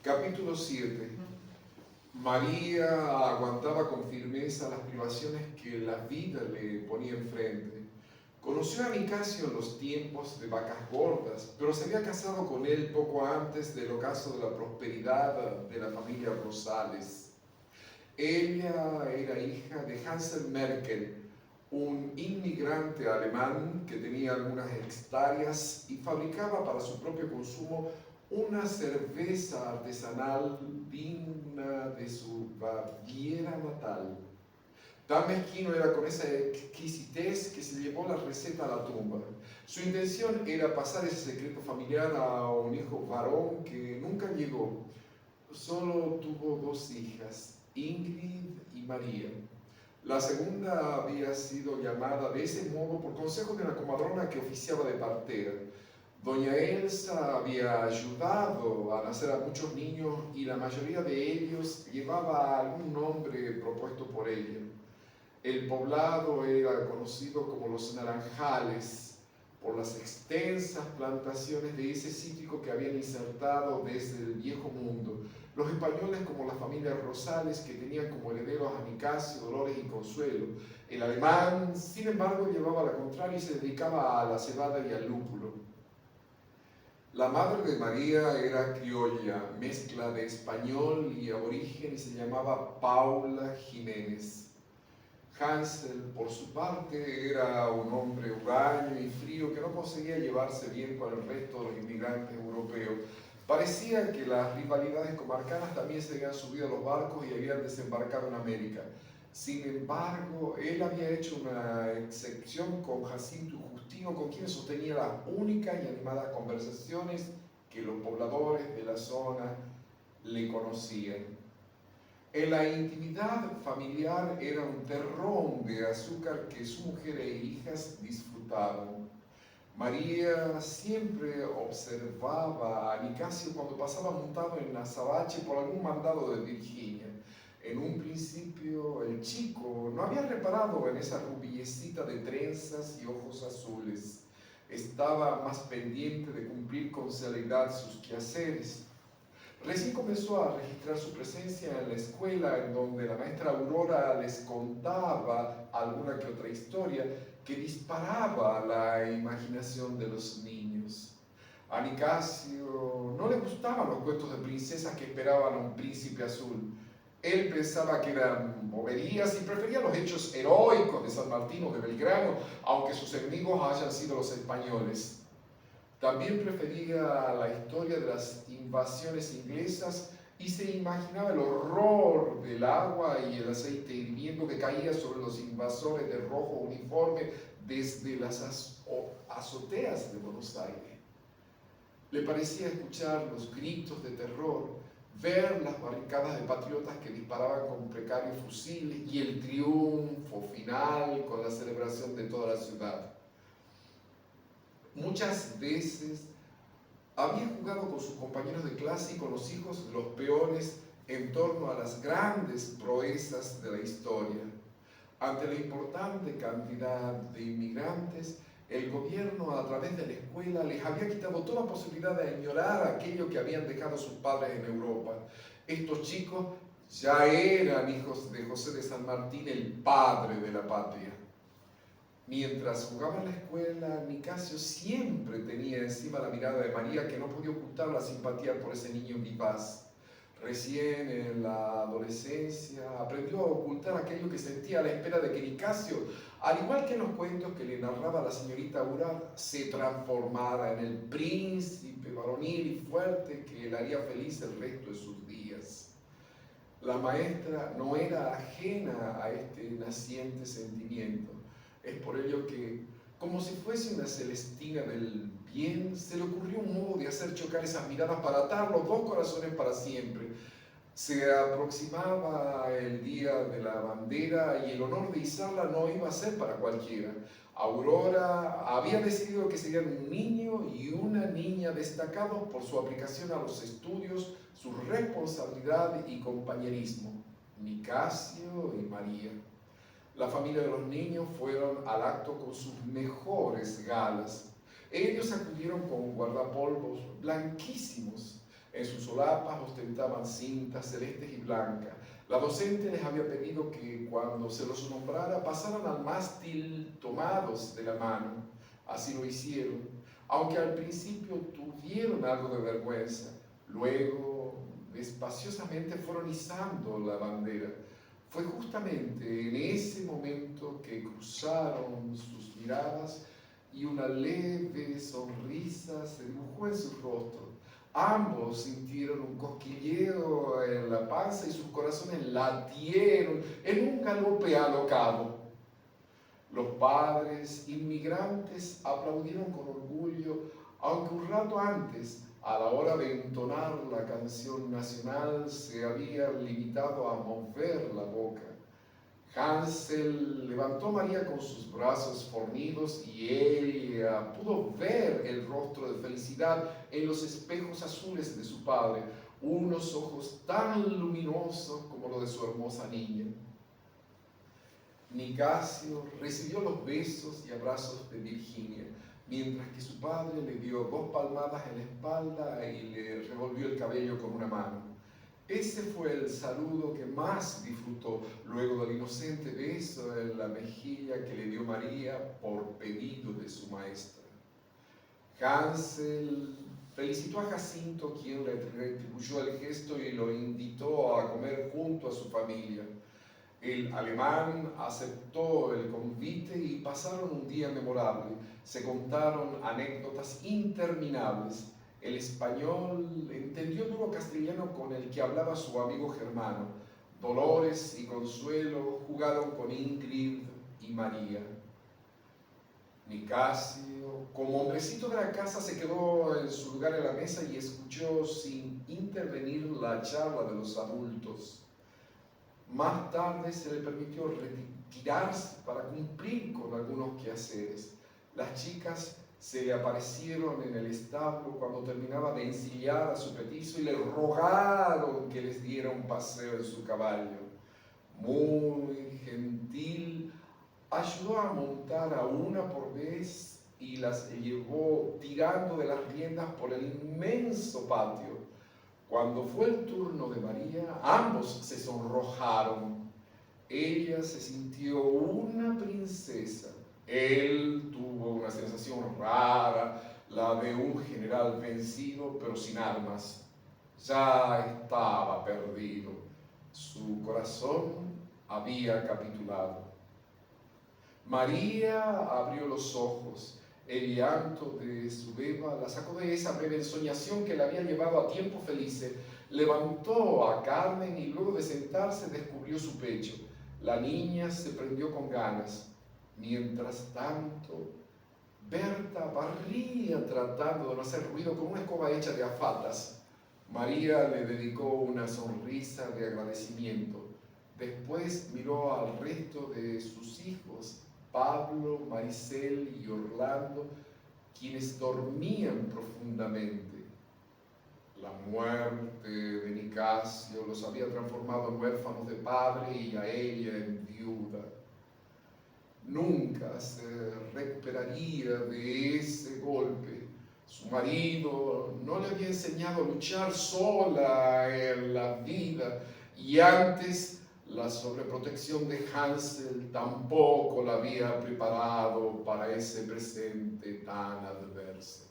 Capítulo 7. María aguantaba con firmeza las privaciones que la vida le ponía enfrente. Conoció a Nicasio en los tiempos de vacas gordas, pero se había casado con él poco antes del ocaso de la prosperidad de la familia Rosales. Ella era hija de Hansel Merkel, un inmigrante alemán que tenía algunas hectáreas y fabricaba para su propio consumo una cerveza artesanal digna de su Baviera natal. Tan mezquino era con esa exquisitez que se llevó la receta a la tumba. Su intención era pasar ese secreto familiar a un hijo varón que nunca llegó. Solo tuvo dos hijas, Ingrid y María. La segunda había sido llamada de ese modo por consejo de una comadrona que oficiaba de partera. Doña Elsa había ayudado a nacer a muchos niños y la mayoría de ellos llevaba algún nombre propuesto por ella. El poblado era conocido como los Naranjales por las extensas plantaciones de ese cítrico que habían insertado desde el viejo mundo. Los españoles como la familia Rosales, que tenían como herederos a Nicasio, Dolores y Consuelo. El alemán, sin embargo, llevaba la contraria y se dedicaba a la cebada y al lúpulo. La madre de María era criolla, mezcla de español y aborigen, y se llamaba Paula Jiménez. Hansel, por su parte, era un hombre huraño y frío que no conseguía llevarse bien con el resto de los inmigrantes europeos. Parecía que las rivalidades comarcanas también se habían subido a los barcos y habían desembarcado en América. Sin embargo, él había hecho una excepción con Jacinto y Justino, con quienes sostenía las únicas y animadas conversaciones que los pobladores de la zona le conocían. En la intimidad familiar era un terrón de azúcar que su mujer e hijas disfrutaban. María siempre observaba a Nicasio cuando pasaba montado en azabache por algún mandado de Virginia. En un principio el chico no había reparado en esa rubiecita de trenzas y ojos azules. Estaba más pendiente de cumplir con celeridad sus quehaceres. Recién comenzó a registrar su presencia en la escuela, en donde la maestra Aurora les contaba alguna que otra historia que disparaba la imaginación de los niños. A Nicasio no le gustaban los cuentos de princesas que esperaban a un príncipe azul. Él pensaba que eran boberías y prefería los hechos heroicos de San Martín o de Belgrano, aunque sus enemigos hayan sido los españoles. También prefería la historia de las invasiones inglesas y se imaginaba el horror del agua y el aceite hirviendo que caía sobre los invasores de rojo uniforme desde las azoteas de Buenos Aires. Le parecía escuchar los gritos de terror, ver las barricadas de patriotas que disparaban con precarios fusiles y el triunfo final con la celebración de toda la ciudad. Muchas veces había jugado con sus compañeros de clase y con los hijos de los peones en torno a las grandes proezas de la historia. Ante la importante cantidad de inmigrantes, el gobierno a través de la escuela les había quitado toda posibilidad de añorar aquello que habían dejado sus padres en Europa. Estos chicos ya eran hijos de José de San Martín, el padre de la patria. Mientras jugaba en la escuela, Nicasio siempre tenía encima la mirada de María, que no podía ocultar la simpatía por ese niño vivaz. Recién en la adolescencia aprendió a ocultar aquello que sentía a la espera de que Nicasio, al igual que en los cuentos que le narraba la señorita Aurora, se transformara en el príncipe varonil y fuerte que le haría feliz el resto de sus días. La maestra no era ajena a este naciente sentimiento. Es por ello que, como si fuese una Celestina del bien, se le ocurrió un modo de hacer chocar esas miradas para atar los dos corazones para siempre. Se aproximaba el día de la bandera y el honor de izarla no iba a ser para cualquiera. Aurora había decidido que serían un niño y una niña destacados por su aplicación a los estudios, su responsabilidad y compañerismo, Nicasio y María. La familia de los niños fueron al acto con sus mejores galas. Ellos acudieron con guardapolvos blanquísimos en sus solapas ostentaban cintas celestes y blancas. La docente les había pedido que cuando se los nombrara pasaran al mástil tomados de la mano. Así lo hicieron, aunque al principio tuvieron algo de vergüenza. Luego, despaciosamente fueron izando la bandera. Fue justamente en ese momento que cruzaron sus miradas y una leve sonrisa se dibujó en su rostro. Ambos sintieron un cosquilleo en la panza y sus corazones latieron en un galope alocado. Los padres inmigrantes aplaudieron con orgullo, aunque un rato antes, a la hora de entonar la canción nacional, se había limitado a mover la boca. Hansel levantó a María con sus brazos fornidos y ella pudo ver el rostro de felicidad en los espejos azules de su padre, unos ojos tan luminosos como los de su hermosa niña. Nicasio recibió los besos y abrazos de Virginia, mientras que su padre le dio 2 palmadas en la espalda y le revolvió el cabello con una mano. Ese fue el saludo que más disfrutó, luego del inocente beso en la mejilla que le dio María por pedido de su maestra. Hansel felicitó a Jacinto, quien le retribuyó el gesto y lo invitó a comer junto a su familia. El alemán aceptó el convite y pasaron un día memorable. Se contaron anécdotas interminables. El español entendió el nuevo castellano con el que hablaba su amigo germano. Dolores y Consuelo jugaron con Ingrid y María. Nicasio, como hombrecito de la casa, se quedó en su lugar en la mesa y escuchó sin intervenir la charla de los adultos. Más tarde se le permitió retirarse para cumplir con algunos quehaceres. Las chicas se le aparecieron en el establo cuando terminaba de ensillar a su petizo y le rogaron que les diera un paseo en su caballo. Muy gentil, ayudó a montar a una por vez y las llevó tirando de las riendas por el inmenso patio. Cuando fue el turno de María, ambos se sonrojaron. Ella se sintió una princesa. Él tuvo una sensación rara, la de un general vencido pero sin armas. Ya estaba perdido. Su corazón había capitulado. María abrió los ojos. El llanto de su beba la sacó de esa breve ensoñación que la había llevado a tiempos felices. Levantó a Carmen y luego de sentarse descubrió su pecho. La niña se prendió con ganas. Mientras tanto, Berta barría tratando de no hacer ruido con una escoba hecha de afatas. María le dedicó una sonrisa de agradecimiento. Después miró al resto de sus hijos, Pablo, Maricel y Orlando, quienes dormían profundamente. La muerte de Nicasio los había transformado en huérfanos de padre y a ella en viuda. Nunca se recuperaría de ese golpe. Su marido no le había enseñado a luchar sola en la vida y antes la sobreprotección de Hansel tampoco la había preparado para ese presente tan adverso.